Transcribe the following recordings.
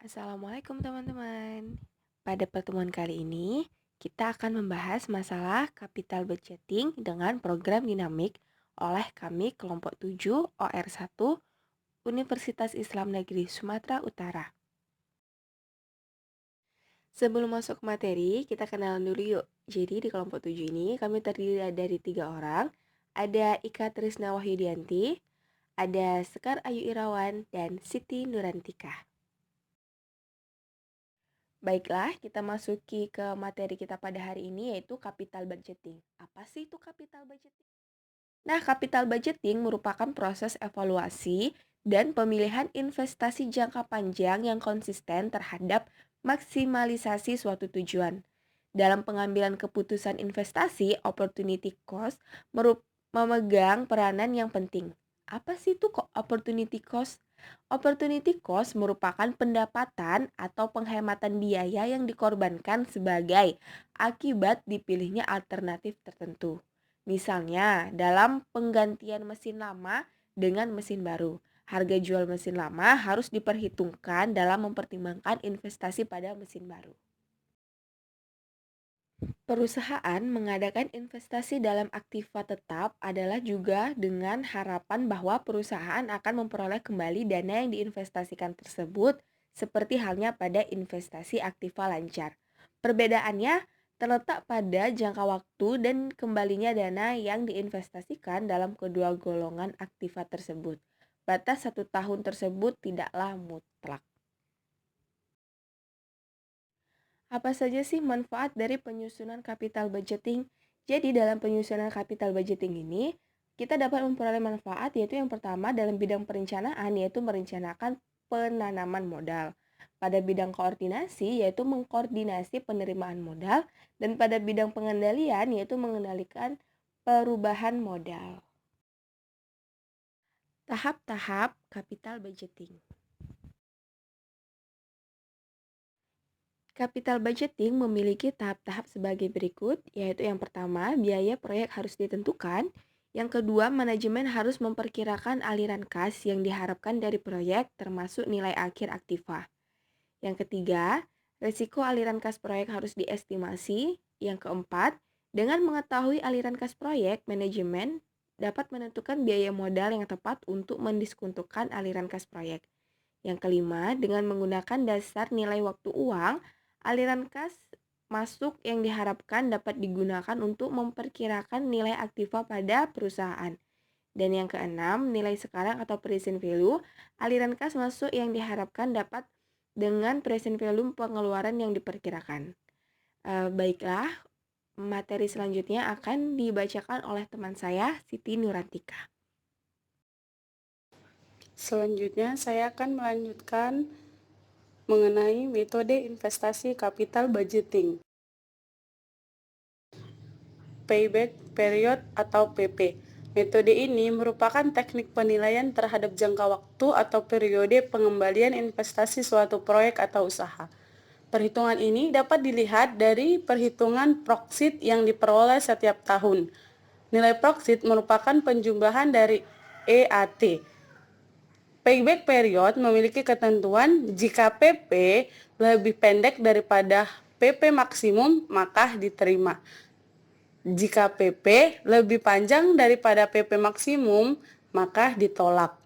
Assalamualaikum teman-teman. Pada pertemuan kali ini, kita akan membahas masalah capital budgeting dengan program dinamik oleh kami kelompok 7 OR1 Universitas Islam Negeri Sumatera Utara. Sebelum masuk ke materi, kita kenalan dulu yuk. Jadi di kelompok 7 ini kami terdiri dari 3 orang. Ada Ika Trisna Wahyudianti, ada Sekar Ayu Irawan, dan Siti Nurantika. Baiklah, kita masuki ke materi kita pada hari ini yaitu capital budgeting. Apa sih itu capital budgeting? Nah, capital budgeting merupakan proses evaluasi dan pemilihan investasi jangka panjang yang konsisten terhadap maksimalisasi suatu tujuan. Dalam pengambilan keputusan investasi, opportunity cost memegang peranan yang penting. Apa sih itu kok opportunity cost? Opportunity cost merupakan pendapatan atau penghematan biaya yang dikorbankan sebagai akibat dipilihnya alternatif tertentu. Misalnya, dalam penggantian mesin lama dengan mesin baru, harga jual mesin lama harus diperhitungkan dalam mempertimbangkan investasi pada mesin baru. Perusahaan mengadakan investasi dalam aktiva tetap adalah juga dengan harapan bahwa perusahaan akan memperoleh kembali dana yang diinvestasikan tersebut, seperti halnya pada investasi aktiva lancar. Perbedaannya terletak pada jangka waktu dan kembalinya dana yang diinvestasikan dalam kedua golongan aktiva tersebut. Batas 1 tahun tersebut tidaklah mutlak. Apa saja sih manfaat dari penyusunan capital budgeting? Jadi dalam penyusunan capital budgeting ini, kita dapat memperoleh manfaat yaitu yang pertama dalam bidang perencanaan yaitu merencanakan penanaman modal. Pada bidang koordinasi yaitu mengkoordinasi penerimaan modal dan pada bidang pengendalian yaitu mengendalikan perubahan modal. Tahap-tahap capital budgeting. Capital budgeting memiliki tahap-tahap sebagai berikut, yaitu yang pertama, biaya proyek harus ditentukan. Yang kedua, manajemen harus memperkirakan aliran kas yang diharapkan dari proyek termasuk nilai akhir aktiva. Yang ketiga, resiko aliran kas proyek harus diestimasi. Yang keempat, dengan mengetahui aliran kas proyek, manajemen dapat menentukan biaya modal yang tepat untuk mendiskontokan aliran kas proyek. Yang kelima, dengan menggunakan dasar nilai waktu uang, aliran kas masuk yang diharapkan dapat digunakan untuk memperkirakan nilai aktiva pada perusahaan. Dan yang keenam, nilai sekarang atau present value, aliran kas masuk yang diharapkan dapat dengan present value pengeluaran yang diperkirakan. Baiklah, materi selanjutnya akan dibacakan oleh teman saya, Siti Nurantika. Selanjutnya, saya akan melanjutkan mengenai metode investasi capital budgeting. Payback period atau PP. Metode ini merupakan teknik penilaian terhadap jangka waktu atau periode pengembalian investasi suatu proyek atau usaha. Perhitungan ini dapat dilihat dari perhitungan proxit yang diperoleh setiap tahun. Nilai proxit merupakan penjumlahan dari EAT. Payback period memiliki ketentuan jika PP lebih pendek daripada PP maksimum maka diterima. Jika PP lebih panjang daripada PP maksimum maka ditolak.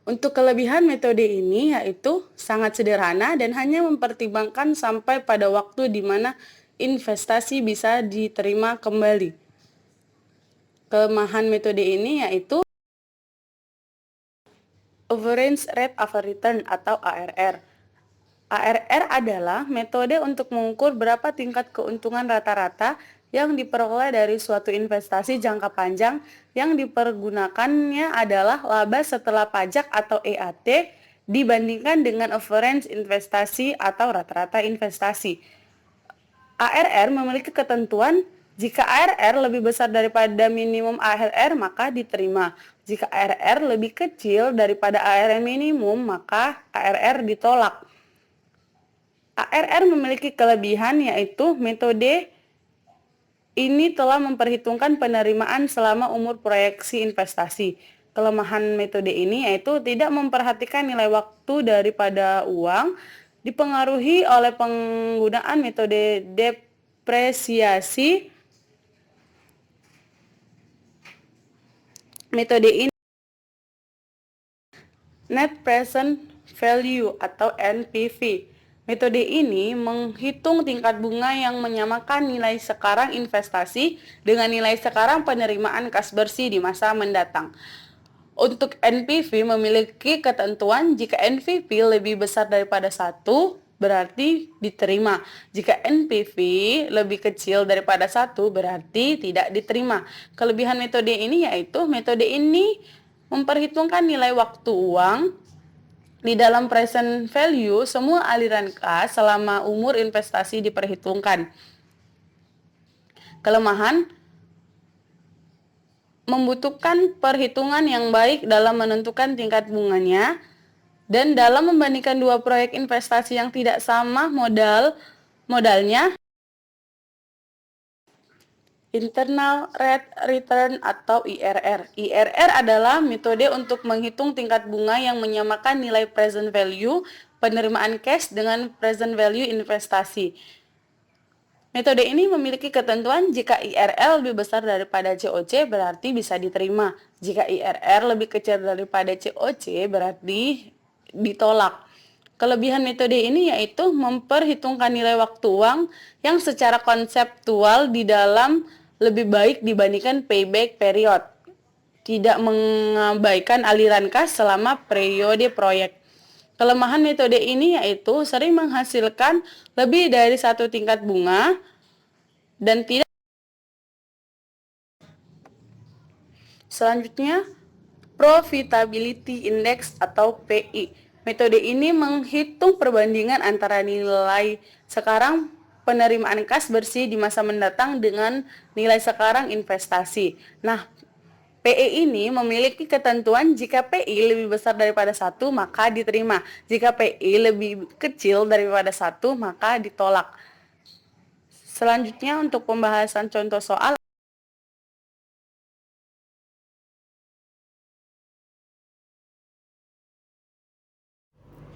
Untuk kelebihan metode ini yaitu sangat sederhana dan hanya mempertimbangkan sampai pada waktu di mana investasi bisa diterima kembali. Kelemahan metode ini yaitu Average Rate of Return atau ARR. ARR adalah metode untuk mengukur berapa tingkat keuntungan rata-rata yang diperoleh dari suatu investasi jangka panjang yang dipergunakannya adalah laba setelah pajak atau EAT dibandingkan dengan average investasi atau rata-rata investasi. ARR memiliki ketentuan jika ARR lebih besar daripada minimum ARR maka diterima. Jika ARR lebih kecil daripada ARR minimum maka ARR ditolak. ARR memiliki kelebihan yaitu metode ini telah memperhitungkan penerimaan selama umur proyeksi investasi. Kelemahan metode ini yaitu tidak memperhatikan nilai waktu daripada uang, dipengaruhi oleh penggunaan metode depresiasi. Metode ini Net Present Value atau NPV. Metode ini menghitung tingkat bunga yang menyamakan nilai sekarang investasi dengan nilai sekarang penerimaan kas bersih di masa mendatang. Untuk NPV memiliki ketentuan jika NPV lebih besar daripada 1 berarti diterima. Jika NPV lebih kecil daripada 1 berarti tidak diterima. Kelebihan metode ini yaitu metode ini memperhitungkan nilai waktu uang. Di dalam present value, semua aliran kas selama umur investasi diperhitungkan. Kelemahan membutuhkan perhitungan yang baik dalam menentukan tingkat bunganya, dan dalam membandingkan dua proyek investasi yang tidak sama modalnya. Internal Rate Return atau IRR. IRR adalah metode untuk menghitung tingkat bunga yang menyamakan nilai present value penerimaan cash dengan present value investasi. Metode ini memiliki ketentuan jika IRR lebih besar daripada COC berarti bisa diterima. Jika IRR lebih kecil daripada COC berarti ditolak. Kelebihan metode ini yaitu memperhitungkan nilai waktu uang yang secara konseptual di dalam lebih baik dibandingkan payback period. Tidak mengabaikan aliran kas selama periode proyek. Kelemahan metode ini yaitu sering menghasilkan lebih dari satu tingkat bunga dan tidak. Selanjutnya, Profitability Index atau PI. Metode ini menghitung perbandingan antara nilai sekarang penerimaan kas bersih di masa mendatang dengan nilai sekarang investasi. Nah, PI ini memiliki ketentuan jika PI lebih besar daripada 1 maka diterima. Jika PI lebih kecil daripada 1 maka ditolak. Selanjutnya untuk pembahasan contoh soal.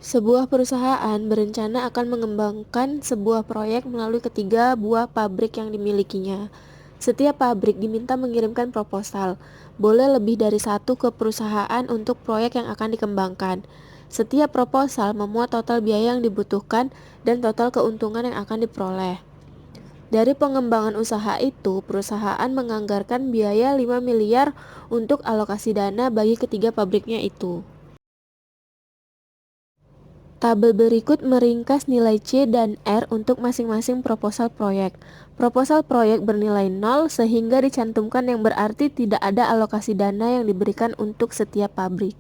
Sebuah perusahaan berencana akan mengembangkan sebuah proyek melalui ketiga buah pabrik yang dimilikinya. Setiap pabrik diminta mengirimkan proposal, boleh lebih dari satu ke perusahaan untuk proyek yang akan dikembangkan. Setiap proposal memuat total biaya yang dibutuhkan dan total keuntungan yang akan diperoleh. Dari pengembangan usaha itu, perusahaan menganggarkan biaya 5 miliar untuk alokasi dana bagi ketiga pabriknya itu. Tabel berikut meringkas nilai C dan R untuk masing-masing proposal proyek. Proposal proyek bernilai 0 sehingga dicantumkan yang berarti tidak ada alokasi dana yang diberikan untuk setiap pabrik.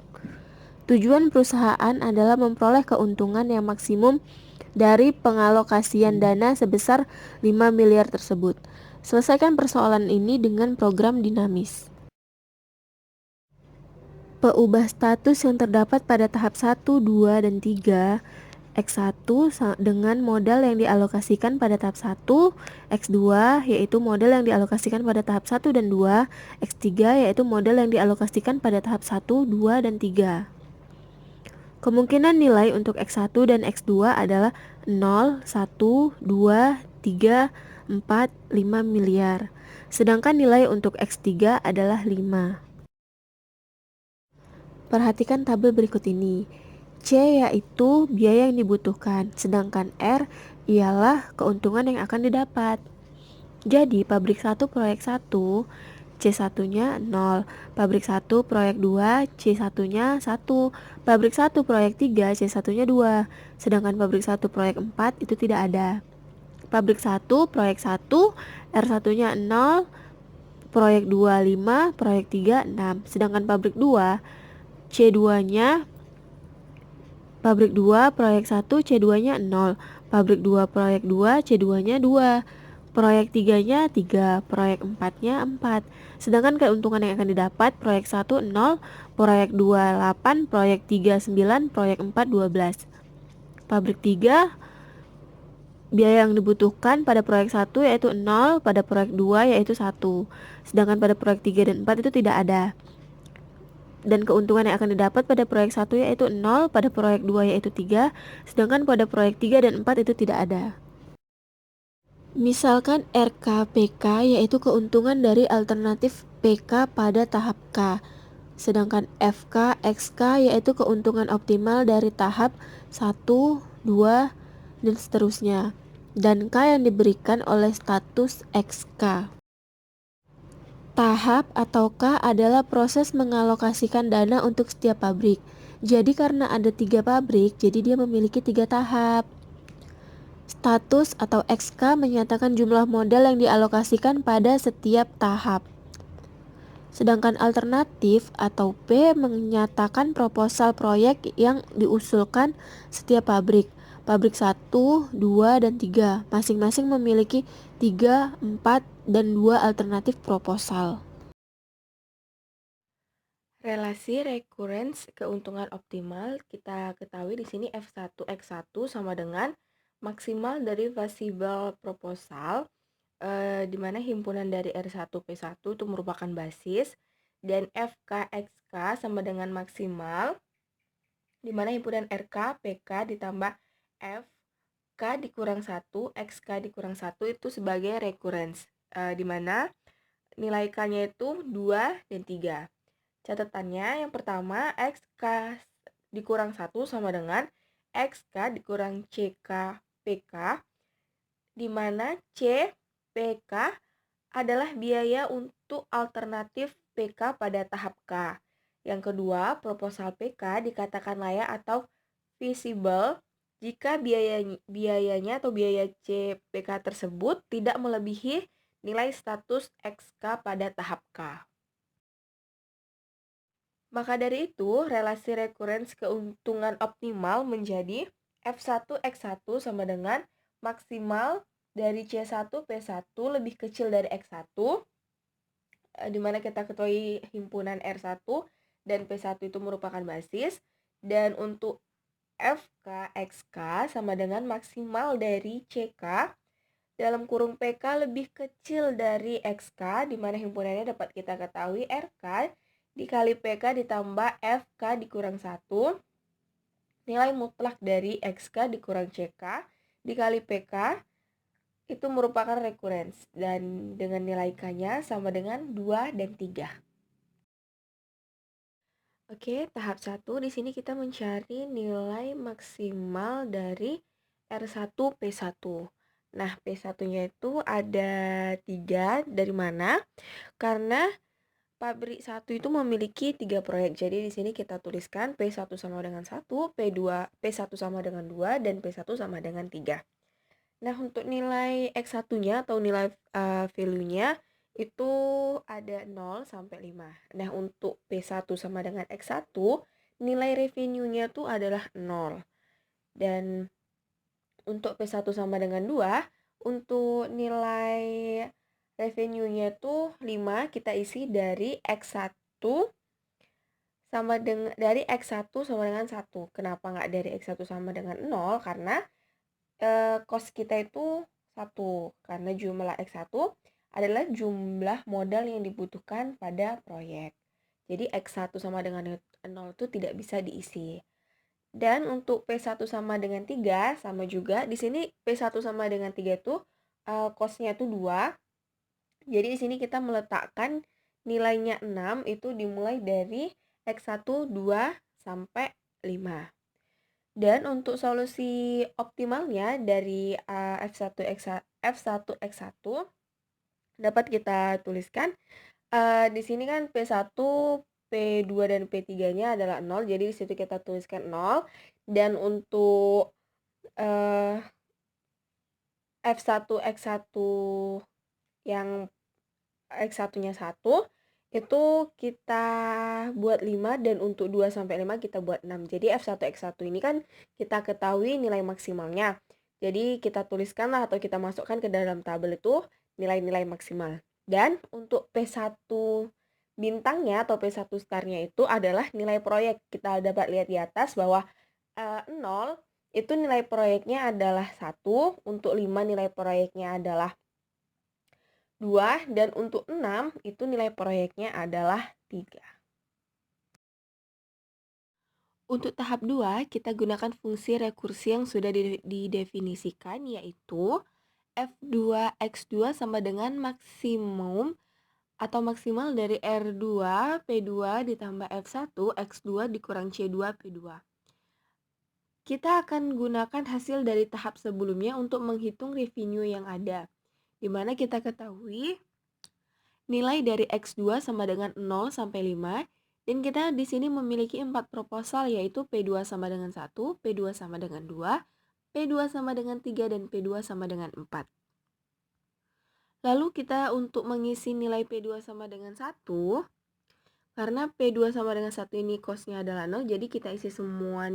Tujuan perusahaan adalah memperoleh keuntungan yang maksimum dari pengalokasian dana sebesar 5 miliar tersebut. Selesaikan persoalan ini dengan program dinamis. Peubah status yang terdapat pada tahap 1, 2, dan 3 X1 dengan modal yang dialokasikan pada tahap 1, X2 yaitu modal yang dialokasikan pada tahap 1 dan 2, X3 yaitu modal yang dialokasikan pada tahap 1, 2, dan 3. Kemungkinan nilai untuk X1 dan X2 adalah 0, 1, 2, 3, 4, 5 miliar. Sedangkan nilai untuk X3 adalah 5. Perhatikan tabel berikut ini. C yaitu biaya yang dibutuhkan, sedangkan R ialah keuntungan yang akan didapat. Jadi pabrik 1 proyek 1, C1-nya 0, pabrik 1 proyek 2, C1-nya 1, pabrik 1 proyek 3, C1-nya 2, sedangkan pabrik 1 proyek 4 itu tidak ada. Pabrik 1 proyek 1, R1-nya 0, proyek 2 5, proyek 3 6, sedangkan pabrik 2 C2-nya pabrik 2 proyek 1 C2-nya 0, pabrik 2 proyek 2 C2-nya 2, proyek 3-nya 3, proyek 4-nya 4. Sedangkan keuntungan yang akan didapat proyek 1 0, proyek 2 8, proyek 3 9, proyek 4 12. Pabrik 3 biaya yang dibutuhkan pada proyek 1 yaitu 0, pada proyek 2 yaitu 1. Sedangkan pada proyek 3 dan 4 itu tidak ada. dan keuntungan yang akan didapat pada proyek 1 yaitu 0, pada proyek 2 yaitu 3, sedangkan pada proyek 3 dan 4 itu tidak ada. Misalkan RKPK yaitu keuntungan dari alternatif PK pada tahap K. Sedangkan FK, XK yaitu keuntungan optimal dari tahap 1, 2, dan seterusnya. Dan K yang diberikan oleh status XK. Tahap atau K adalah proses mengalokasikan dana untuk setiap pabrik. Jadi karena ada 3 pabrik, jadi dia memiliki 3 tahap. Status atau XK menyatakan jumlah modal yang dialokasikan pada setiap tahap. Sedangkan alternatif atau P menyatakan proposal proyek yang diusulkan setiap pabrik. Pabrik 1, 2, dan 3 masing-masing memiliki 3, 4, dan 2 alternatif proposal. Relasi recurrence keuntungan optimal kita ketahui di sini F1X1 sama dengan maksimal dari visible proposal, di mana himpunan dari R1P1 itu merupakan basis, dan FKXK sama dengan maksimal, di mana himpunan RK, PK ditambah FK dikurang 1, XK dikurang 1 itu sebagai recurrence, di mana nilai K-nya itu 2 dan 3. Catatannya yang pertama, XK dikurang 1 sama dengan XK dikurang CK PK, di mana C PK adalah biaya untuk alternatif PK pada tahap K. Yang kedua, proposal PK dikatakan layak atau feasible jika biayanya atau biaya CPK tersebut tidak melebihi nilai status XK pada tahap K. Maka dari itu, relasi recurrence keuntungan optimal menjadi F1X1 sama dengan maksimal dari C1P1 lebih kecil dari X1, di mana kita ketahui himpunan R1 dan P1 itu merupakan basis, dan untuk FKXK sama dengan maksimal dari CK dalam kurung PK lebih kecil dari XK, di mana himpunannya dapat kita ketahui RK dikali PK ditambah FK dikurang 1, nilai mutlak dari XK dikurang CK dikali PK itu merupakan recurrence, dan dengan nilai K-nya sama dengan 2 dan 3. Oke, tahap 1 di sini kita mencari nilai maksimal dari R1P1. Nah, P1-nya itu ada 3, dari mana? Karena pabrik 1 itu memiliki 3 proyek. Jadi di sini kita tuliskan P1 sama dengan 1, P1 sama dengan 2, dan P1 sama dengan 3. Nah, untuk nilai X1-nya atau nilai value-nya itu ada 0 sampai 5. Nah, untuk P1 sama dengan X1, nilai revenue-nya tuh adalah 0. Dan untuk P1 sama dengan 2, untuk nilai revenue-nya tuh 5 kita isi dari X1 sama dengan X1 sama dengan 1. Kenapa nggak dari X1 sama dengan 0? Karena cost kita itu 1, karena jumlah X1 adalah jumlah modal yang dibutuhkan pada proyek. Jadi X1 sama dengan 0 itu tidak bisa diisi. Dan untuk P1 sama dengan 3 sama juga. Di sini P1 sama dengan 3 itu cost-nya itu 2. Jadi di sini kita meletakkan nilainya 6 itu dimulai dari X1, 2 sampai 5. Dan untuk solusi optimalnya dari F1X1 dapat kita tuliskan. Di sini kan P1, P2 dan P3-nya adalah 0, jadi di situ kita tuliskan 0. Dan untuk F1X1 yang X1-nya 1 itu kita buat 5, dan untuk 2 sampai 5 kita buat 6. Jadi F1X1 ini kan kita ketahui nilai maksimalnya. Jadi kita tuliskanlah atau kita masukkan ke dalam tabel itu nilai-nilai maksimal. Dan untuk P1 bintangnya atau P1 starnya itu adalah nilai proyek. Kita dapat lihat di atas bahwa 0 itu nilai proyeknya adalah 1, untuk 5 nilai proyeknya adalah 2, dan untuk 6 itu nilai proyeknya adalah 3. Untuk tahap 2, kita gunakan fungsi rekursi yang sudah didefinisikan, yaitu F2X2 sama dengan maksimum atau maksimal dari R2 P2 ditambah F1 X2 dikurang C2 P2. Kita akan gunakan hasil dari tahap sebelumnya untuk menghitung revenue yang ada, di mana kita ketahui nilai dari X2 sama dengan 0 sampai 5, dan kita di sini memiliki 4 proposal, yaitu P2 sama dengan 1, P2 sama dengan 2, P2 sama dengan 3, dan P2 sama dengan 4. Lalu kita untuk mengisi nilai P2 sama dengan 1, karena P2 sama dengan 1 ini costnya adalah 0, jadi kita isi semua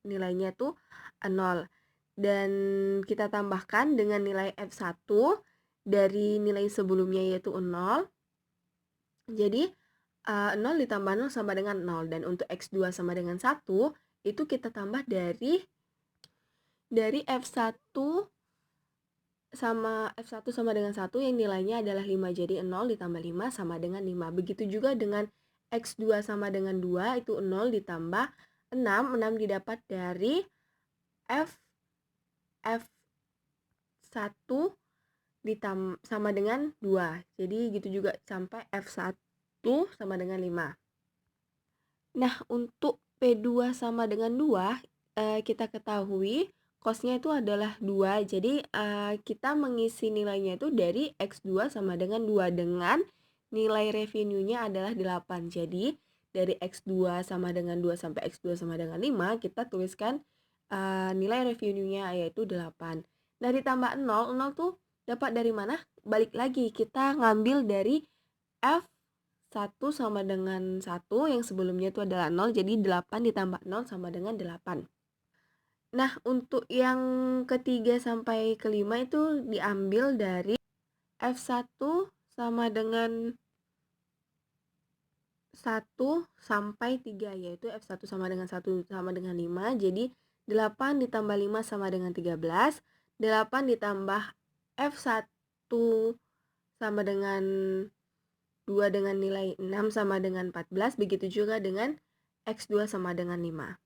nilainya tuh 0. Dan kita tambahkan dengan nilai F1 dari nilai sebelumnya yaitu 0. Jadi 0 ditambah 0 sama dengan 0. Dan untuk X2 sama dengan 1, itu kita tambah dari F1 sama dengan 1 yang nilainya adalah 5. Jadi 0 ditambah 5 sama dengan 5. Begitu juga dengan X2 sama dengan 2, itu 0 ditambah 6. 6 didapat dari F1 sama dengan 2. Jadi gitu juga sampai F1 sama dengan 5. Nah, untuk P2 sama dengan 2, kita ketahui costnya itu adalah 2. Jadi kita mengisi nilainya itu dari X2 sama dengan 2 dengan nilai revenue-nya adalah 8. Jadi dari X2 sama dengan 2 sampai X2 sama dengan 5, kita tuliskan nilai revenue-nya yaitu 8. Nah, ditambah 0, 0 tuh dapat dari mana? Balik lagi, kita ngambil dari F1 sama dengan 1 yang sebelumnya itu adalah 0, jadi 8 ditambah 0 sama dengan 8. Nah, untuk yang ketiga sampai kelima itu diambil dari F1 sama dengan 1 sampai 3, yaitu F1 sama dengan 1 sama dengan 5, jadi 8 ditambah 5 sama dengan 13, 8 ditambah F1 sama dengan 2 dengan nilai 6 sama dengan 14, begitu juga dengan X2 sama dengan 5.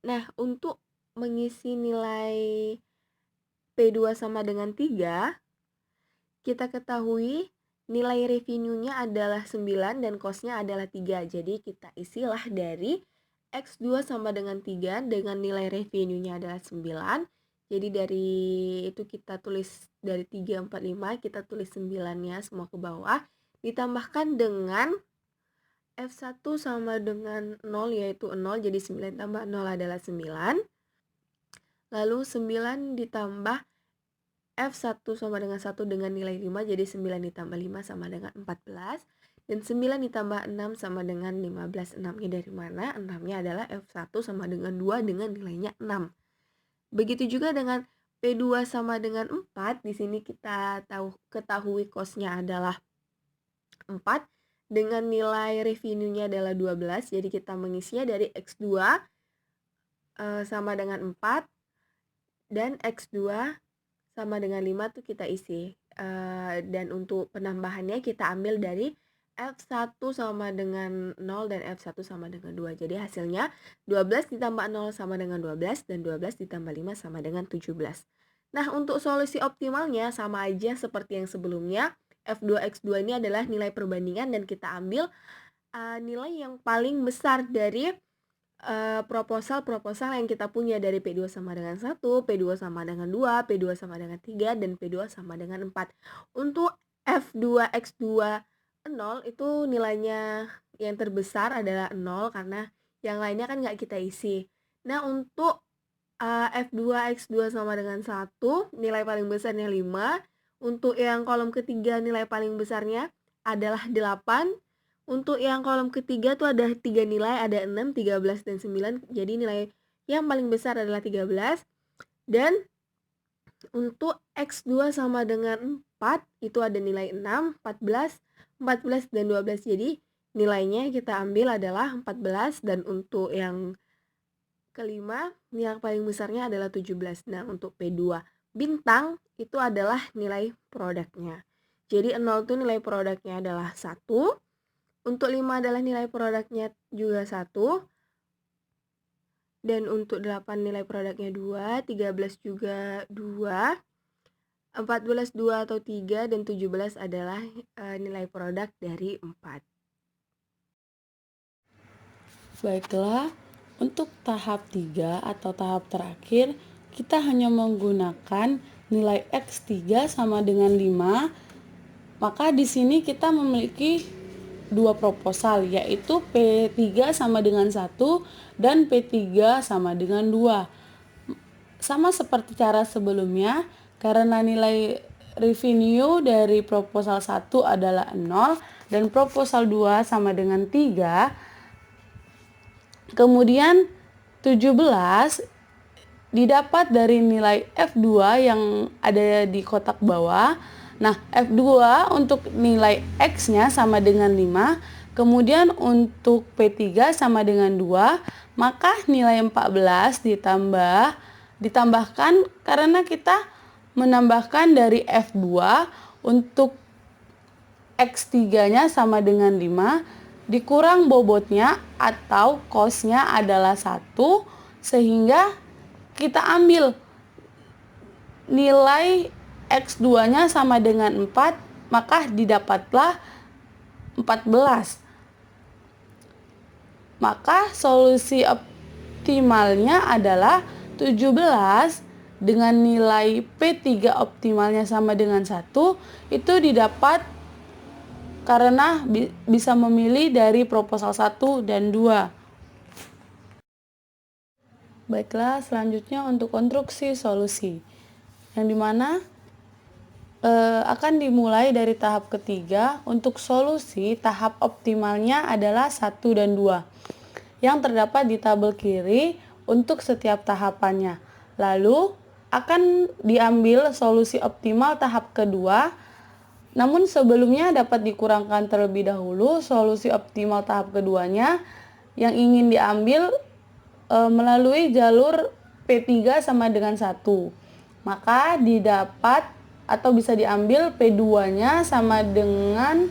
Nah, untuk mengisi nilai P2 sama dengan 3, kita ketahui nilai revenue-nya adalah 9 dan cost-nya adalah 3. Jadi kita isilah dari X2 sama dengan 3 dengan nilai revenue-nya adalah 9. Jadi dari itu kita tulis dari 3, 4, 5, kita tulis 9-nya semua ke bawah. Ditambahkan dengan F1 sama dengan 0 yaitu 0, jadi 9 tambah 0 adalah 9. Lalu 9 ditambah F1 sama dengan 1 dengan nilai 5, jadi 9 ditambah 5 sama dengan 14. Dan 9 ditambah 6 sama dengan 15. 6-nya dari mana? 6-nya adalah F1 sama dengan 2 dengan nilainya 6. Begitu juga dengan P2 sama dengan 4. Di sini kita ketahui cost-nya adalah 4 dengan nilai revenue-nya adalah 12. Jadi kita mengisinya dari X2 sama dengan 4 dan X2 sama dengan 5 tuh kita isi. Dan untuk penambahannya kita ambil dari F1 sama dengan 0 dan F1 sama dengan 2. Jadi hasilnya 12 ditambah 0 sama dengan 12 dan 12 ditambah 5 sama dengan 17. Nah, untuk solusi optimalnya sama aja seperti yang sebelumnya. F2X2 ini adalah nilai perbandingan dan kita ambil nilai yang paling besar dari proposal yang kita punya dari P2 sama dengan 1, P2 sama dengan 2, P2 sama dengan 3, dan P2 sama dengan 4. Untuk F2X2 0 itu nilainya yang terbesar adalah 0 karena yang lainnya kan nggak kita isi. Nah, untuk F2X2 sama dengan 1, nilai paling besarnya 5. Untuk yang kolom ketiga nilai paling besarnya adalah 8. Untuk yang kolom ketiga tuh ada 3 nilai, ada 6, 13, dan 9. Jadi nilai yang paling besar adalah 13. Dan untuk X2 sama dengan 4, itu ada nilai 6, 14, 14, dan 12. Jadi nilainya kita ambil adalah 14. Dan untuk yang kelima, yang paling besarnya adalah 17. Nah, untuk P2 bintang itu adalah nilai produknya. Jadi 0 itu nilai produknya adalah 1. Untuk 5 adalah nilai produknya juga 1. Dan untuk 8 nilai produknya 2, 13 juga 2, 14 2 atau 3, dan 17 adalah nilai produk dari 4. Baiklah, untuk tahap 3 atau tahap terakhir, kita hanya menggunakan nilai X3 sama dengan 5. Maka di sini kita memiliki dua proposal, yaitu P3 sama dengan 1 dan P3 sama dengan 2. Sama seperti cara sebelumnya, karena nilai revenue dari proposal 1 adalah 0 dan proposal 2 sama dengan 3, kemudian 17 didapat dari nilai F2 yang ada di kotak bawah. Nah, F2 untuk nilai X-nya sama dengan 5, kemudian untuk P3 sama dengan 2, maka nilai 14 ditambahkan karena kita menambahkan dari F2 untuk X3-nya sama dengan 5, dikurang bobotnya atau cost-nya adalah 1, sehingga kita ambil nilai X2-nya sama dengan 4, maka didapatlah 14. Maka solusi optimalnya adalah 17 dengan nilai P3 optimalnya sama dengan 1, itu didapat karena bisa memilih dari proposal 1 dan 2. Baiklah, selanjutnya untuk konstruksi solusi, yang dimana akan dimulai dari tahap ketiga. Untuk solusi, tahap optimalnya adalah 1 dan 2 yang terdapat di tabel kiri untuk setiap tahapannya. Lalu akan diambil solusi optimal tahap kedua, namun sebelumnya dapat dikurangkan terlebih dahulu solusi optimal tahap keduanya yang ingin diambil melalui jalur P3 sama dengan 1. Maka didapat atau bisa diambil P2-nya sama dengan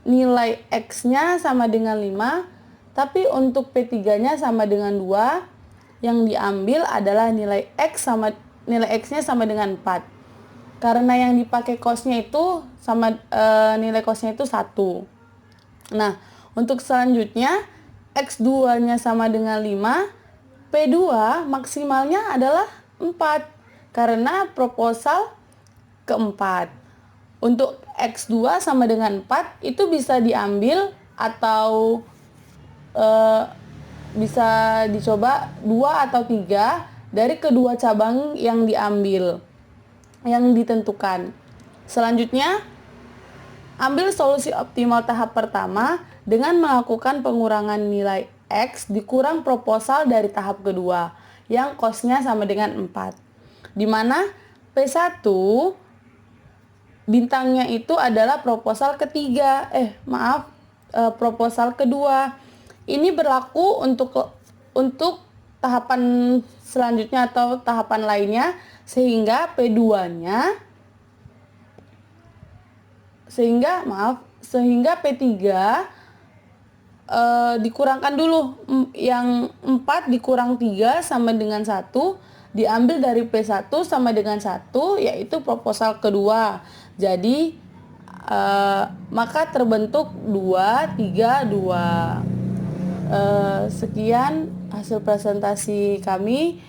nilai X-nya sama dengan 5, tapi untuk P3-nya sama dengan 2, yang diambil adalah nilai X-nya sama dengan 4. Karena yang dipakai cost-nya itu sama nilai cost-nya itu 1. Nah, untuk selanjutnya X2-nya sama dengan 5, P2 maksimalnya adalah 4 karena proposal keempat. Untuk X2 sama dengan 4 itu bisa diambil atau bisa dicoba 2 atau 3 dari kedua cabang yang diambil, yang ditentukan. Selanjutnya, ambil solusi optimal tahap pertama dengan melakukan pengurangan nilai X dikurang proposal dari tahap kedua yang cost-nya sama dengan 4. Di mana P1 bintangnya itu adalah proposal ketiga. Proposal kedua. Ini berlaku untuk tahapan selanjutnya atau tahapan lainnya, sehingga P2-nya sehingga P3 dikurangkan dulu, yang 4 dikurang 3 sama dengan 1, diambil dari P1 sama dengan 1, yaitu proposal kedua. Jadi maka terbentuk 2, 3, 2. Sekian hasil presentasi kami.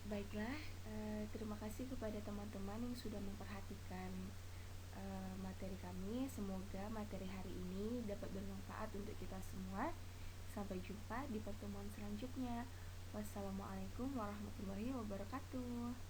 Baiklah, terima kasih kepada teman-teman yang sudah memperhatikan materi kami. Semoga materi hari ini dapat bermanfaat untuk kita semua. Sampai jumpa di pertemuan selanjutnya. Wassalamualaikum warahmatullahi wabarakatuh.